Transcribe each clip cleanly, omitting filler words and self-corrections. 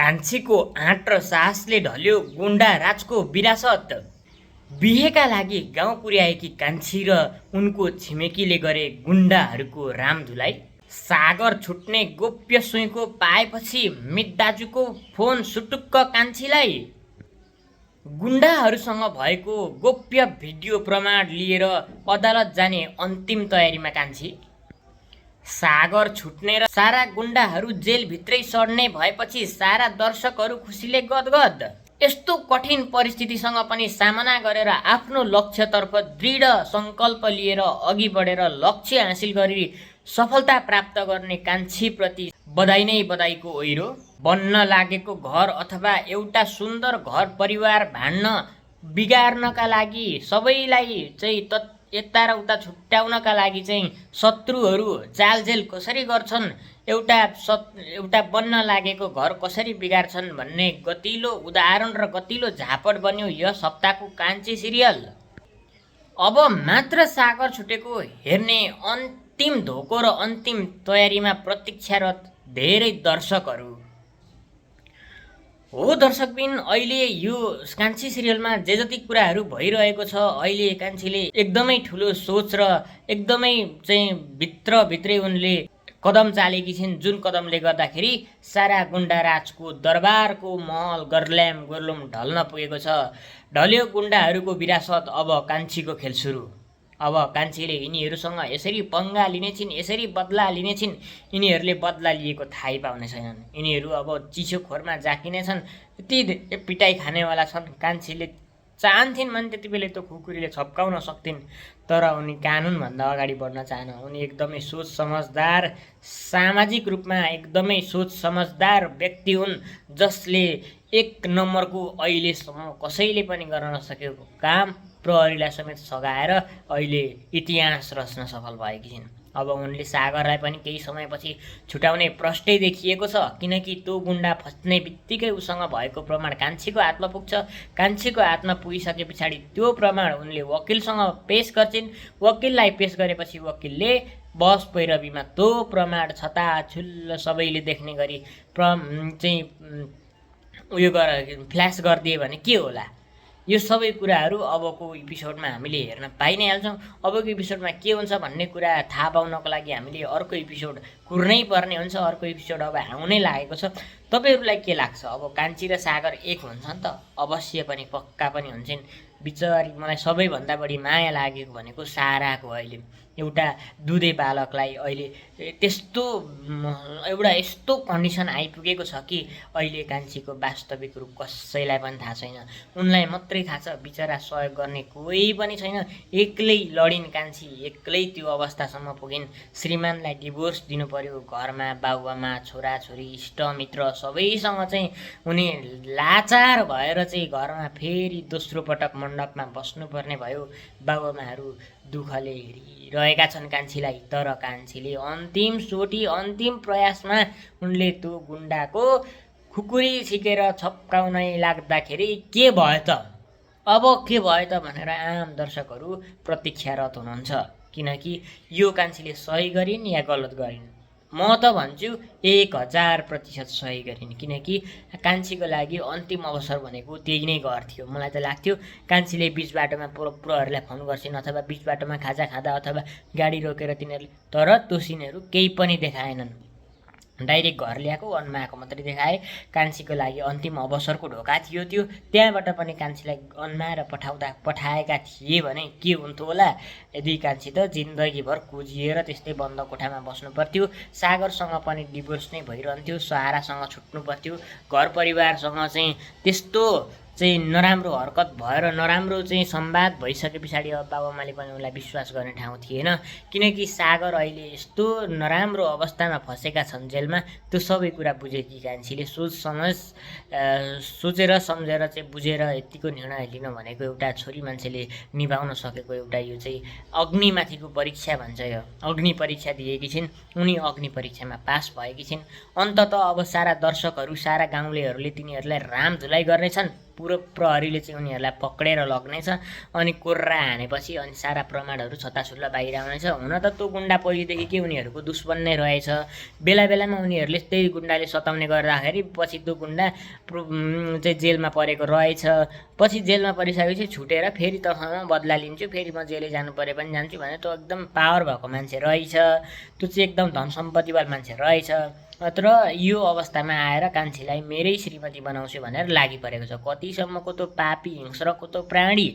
कान्छीको आँट र साहसले ढल्यो गुन्डा राजको विरासत। बिहेका लागि गाउँ पुर्याएकी कान्छी र उनको छिमेकीले गरे गुन्डाहरूको रामधुलाई। सागर छुट्ने गोप्य सुइँको पाएपछि मितदाजुको फोन सुटुक्क कान्छीलाई। गुन्डाहरूसँग भएको गोप्य भिडियो प्रमाण लिएर अदालत जाने अन्तिम तयारीमा कान्छी। सागर छुट्ने र सारा गुन्डाहरू जेलभित्रै सड्ने भएपछि सारा दर्शकहरू खुसीले गदगद। यस्तो कठिन परिस्थितिसँग पनि सामना गरेर आफ्नो लक्ष्यतर्फ दृढ सङ्कल्प लिएर अघि बढेर लक्ष्य हासिल गरी सफलता प्राप्त गर्ने कान्छीप्रति बधाई नै बधाईको ओइरो। बन्न लागेको घर अथवा एउटा सुन्दर घर परिवार भाड्न बिगार्नका लागि सबैलाई चाहिँ यता र उता छुट्याउनका लागि चाहिँ शत्रुहरू चालझेल कसरी गर्छन्, एउटा बन्न लागेको घर कसरी बिगार्छन् भन्ने गतिलो उदाहरण र गतिलो झापड बन्यो यस हप्ताको कान्छी सिरियल। अब मात्र सागर छुटेको हेर्ने अन्तिम धोको र अन्तिम तयारीमा प्रतीक्षारत धेरै दर्शकहरू। हो दर्शकबिन, अहिले यो कान्छी सिरियलमा जे जति कुराहरू भइरहेको छ, अहिले कान्छीले एकदमै ठुलो सोच र एकदमै चाहिँ भित्रै उनले कदम चालेकी छिन्, जुन कदमले गर्दाखेरि सारा गुन्डाराजको दरबारको महल गर्लुम ढल्न पुगेको छ। ढल्यो गुन्डाहरूको विरासत, अब कान्छीको खेल सुरु। अब कान्छीले यिनीहरूसँग यसरी पंगा लिनेछिन्, यसरी बदला लिनेछिन्, यिनीहरूले बदला लिएको थाहै पाउने छैनन्। यिनीहरू अब चिसो खोरमा जाकिनेछन्, यति पिटाइ खानेवाला छन्। कान्छीले चाहन्थिन् भने त्यति बेला त्यो खुकुरीले छप्काउन सक्थिन्, तर उनी कानुनभन्दा अगाडि बढ्न चाहन। उनी एकदमै सोच समझदार, सामाजिक रूपमा एकदमै सोच समझदार व्यक्ति हुन्, जसले एक नम्बरको अहिलेसम्म कसैले पनि गर्न नसकेको काम प्रहरीलाई समेत सघाएर अहिले इतिहास रच्न सफल भएकी छिन्। अब उनले सागरलाई पनि केही समयपछि छुटाउने प्रष्टै देखिएको छ, किनकि त्यो गुन्डा फस्ने बित्तिकै उसँग भएको प्रमाण कान्छीको हातमा पुग्छ। कान्छीको हातमा पुगिसके पछाडि त्यो प्रमाण उनले वकिलसँग पेश गर्छिन्। वकिललाई पेश गरेपछि वकिलले बहस पैरवीमा त्यो प्रमाण छताछुल्ल सबैले देख्ने गरी चाहिँ उयो फ्ल्यास गरिदिए भने के होला। यो सबै कुराहरू अबको एपिसोडमा हामीले हेर्न पाइ नै हाल्छौँ। अबको एपिसोडमा के हुन्छ भन्ने कुरा थाहा पाउनको लागि हामीले अर्को एपिसोड कुर्नै पर्ने हुन्छ। अर्को एपिसोड अब आउनै लागेको छ। तपाईँहरूलाई के लाग्छ, अब कान्छी र सागर एक हुन्छन् त? अवश्य पनि, पक्का पनि हुन्छन्। बिचरी मलाई सबैभन्दा बढी माया लागेको भनेको साराको। अहिले एउटा दुधे बालकलाई अहिले त्यस्तो एउटा यस्तो कन्डिसन आइपुगेको छ कि अहिले कान्छीको वास्तविक रूप कसैलाई पनि थाहा छैन। उनलाई मात्रै थाहा छ, बिचरा सहयोग गर्ने कोही पनि छैन। एक्लै लडिन् कान्छी, एक्लै त्यो अवस्थासम्म पुगिन्। श्रीमानलाई डिभोर्स दिनु पर्यो, घरमा बाबुआमा छोराछोरी इष्टमित्र सबैसँग चाहिँ उनी लाचार भएर चाहिँ घरमा फेरि दोस्रो पटक मण्डपमा बस्नुपर्ने भयो। बाबुआमाहरू दुःखले हेरिरहेका छन् कान्छीलाई, तर कान्छीले अन्तिम सोटी अन्तिम प्रयासमा उनले त्यो गुन्डाको खुकुरी छिकेर छप्काउनै लाग्दाखेरि के भयो त, अब के भयो त भनेर आम दर्शकहरू प्रतीक्षारत हुनुहुन्छ। किनकि यो कान्छीले सही गरिन् या गलत गरिन्? म त भन्छु 1000% सही गरिन्, किनकि कान्छीको लागि अन्तिम अवसर भनेको त्यही नै घर थियो। मलाई त लाग्थ्यो कान्छीले बिच बाटोमा प्रहरीलाई फोन गर्छिन्, अथवा बिच बाटोमा खाजा खाँदा अथवा गाडी रोकेर तिनीहरूले, तर त्यो सिनहरू केही पनि देखाएनन्। डाइरेक्ट घर ल्याएको अन्माएको मात्रै देखाए। कान्छीको लागि अन्तिम अवसरको ढोका थियो त्यो, त्यहाँबाट पनि कान्छीलाई अन्माएर पठाएका थिए भने के हुन्थ्यो होला। यदि कान्छी त जिन्दगीभर कुजिएर त्यस्तै बन्द कोठामा बस्नु पर्थ्यो। सागरसँग पनि डिभोर्स नै भइरहन्थ्यो, सहारासँग छुट्नु पर्थ्यो। घर परिवारसँग चाहिँ त्यस्तो चाहिँ नराम्रो हरकत भएर नराम्रो चाहिँ संवाद भइसके पछाडि अब बाबुआमाले पनि उनलाई विश्वास गर्ने ठाउँ थिएन। किनकि सागर अहिले यस्तो नराम्रो अवस्थामा फँसेका छन् जेलमा। त्यो सबै कुरा बुझेकी कान्छीले सोचेर सम्झेर चाहिँ बुझेर यतिको निर्णय लिन भनेको एउटा छोरी मान्छेले निभाउन सकेको एउटा यो चाहिँ अग्निमाथिको परीक्षा भन्छ। यो अग्नि परीक्षा दिएकी छिन्, उनी अग्नि परीक्षामा पास भएकी छिन्। अन्ततः अब सारा दर्शकहरू, सारा गाउँलेहरूले तिनीहरूलाई रामधुलाई गर्नेछन्। प्रहरीले चाहिँ उनीहरूलाई पक्रेर लग्नेछ अनि कोर्रा हानेपछि अनि सारा प्रमाणहरू छताछुल्ला बाहिर आउनेछ। हुन त त्यो गुन्डा पहिलेदेखि उनीहरूको दुश्मन नै रहेछ। बेला बेलामा उनीहरूले त्यही गुन्डाले सताउने गर्दाखेरि पछि त्यो गुन्डा चाहिँ जेलमा परेको रहेछ। पछि जेलमा परिसकेपछि छुटेर फेरि तसँग बदला लिन्छु, फेरि म जेलै जानु परे पनि जान्छु भने त्यो एकदम पावर भएको मान्छे रहेछ। त्यो चाहिँ एकदम धन सम्पत्तिवाल मान्छे रहेछ। तर यो अवस्थामा आएर कान्छीलाई मेरै श्रीमती बनाउँछु भनेर लागिपरेको छ। कतिसम्मको त्यो पापी हिंस्रको त्यो प्राणी,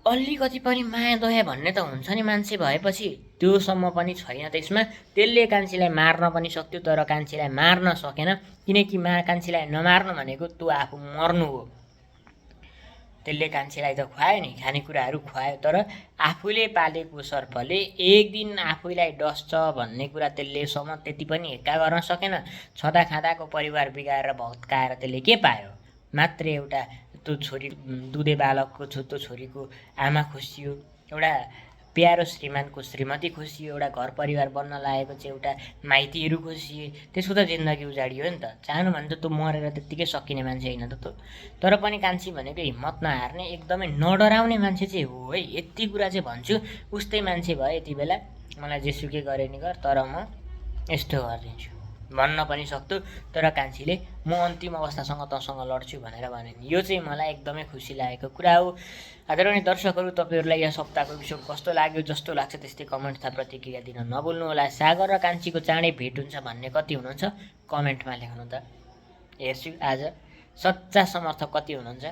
अलिकति पनि माया दया भन्ने त हुन्छ नि मान्छे भएपछि, त्योसम्म पनि छैन त्यसमा। त्यसले कान्छीलाई मार्न पनि सक्थ्यो तर कान्छीलाई मार्न सकेन, किनकि कान्छीलाई नमार्नु भनेको त्यो आफू मर्नु हो। त्यसले कान्छीलाई त खुवायो नि, खानेकुराहरू खुवायो, तर आफूले पालेको सर्पले एक दिन आफूलाई डस्छ भन्ने कुरा त्यसलेसम्म त्यति पनि हेक्का गर्न सकेन। छँदाखाँदाको परिवार बिगाएर भत्काएर त्यसले के पायो? मात्र एउटा त्यो छोरी दुधे बालकको त्यो छोरीको आमा खुसियो, एउटा प्यारो श्रीमानको श्रीमती खुसियो, एउटा घर परिवार बन्न लागेको चाहिँ एउटा माइतीहरू खुसिए। त्यसको त जिन्दगी उजाडियो नि त। चाहनु भने त त्यो मरेर त्यत्तिकै सकिने मान्छे होइन त त्यो। तर पनि कान्छी भनेको हिम्मत नहार्ने, एकदमै नडराउने मान्छे चाहिँ हो है। यति कुरा चाहिँ भन्छु। उस्तै मान्छे भयो यति बेला मलाई जेसुकै गरे नि गर, तर म यस्तो गरिदिन्छु भन्न पनि सक्छु। तर कान्छीले म अन्तिम अवस्थासँग तँसँग लड्छु भनेर भने नि, यो चाहिँ मलाई एकदमै खुसी लागेको कुरा हो। आदरणीय दर्शकहरू, तपाईँहरूलाई यस हप्ताको एपिसोड कस्तो लाग्यो? जस्तो लाग्छ त्यस्तै कमेन्ट तथा प्रतिक्रिया दिन नभुल्नुहोला। सागर र कान्छीको चाँडै भेट हुन्छ भन्ने कति हुनुहुन्छ कमेन्टमा लेख्नु त। हेर्छु आज सच्चा समर्थक कति हुनुहुन्छ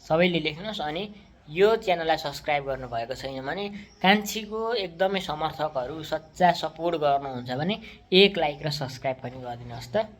सबैले लेख्नुहोस्। अनि यो च्यानललाई सब्सक्राइब गर्नुभएको छैन भने, कान्छीको एकदमै समर्थकहरू सच्चा सपोर्ट गर्नुहुन्छ भने 1 लाइक र सब्सक्राइब पनि गरिदिनुहोस् त।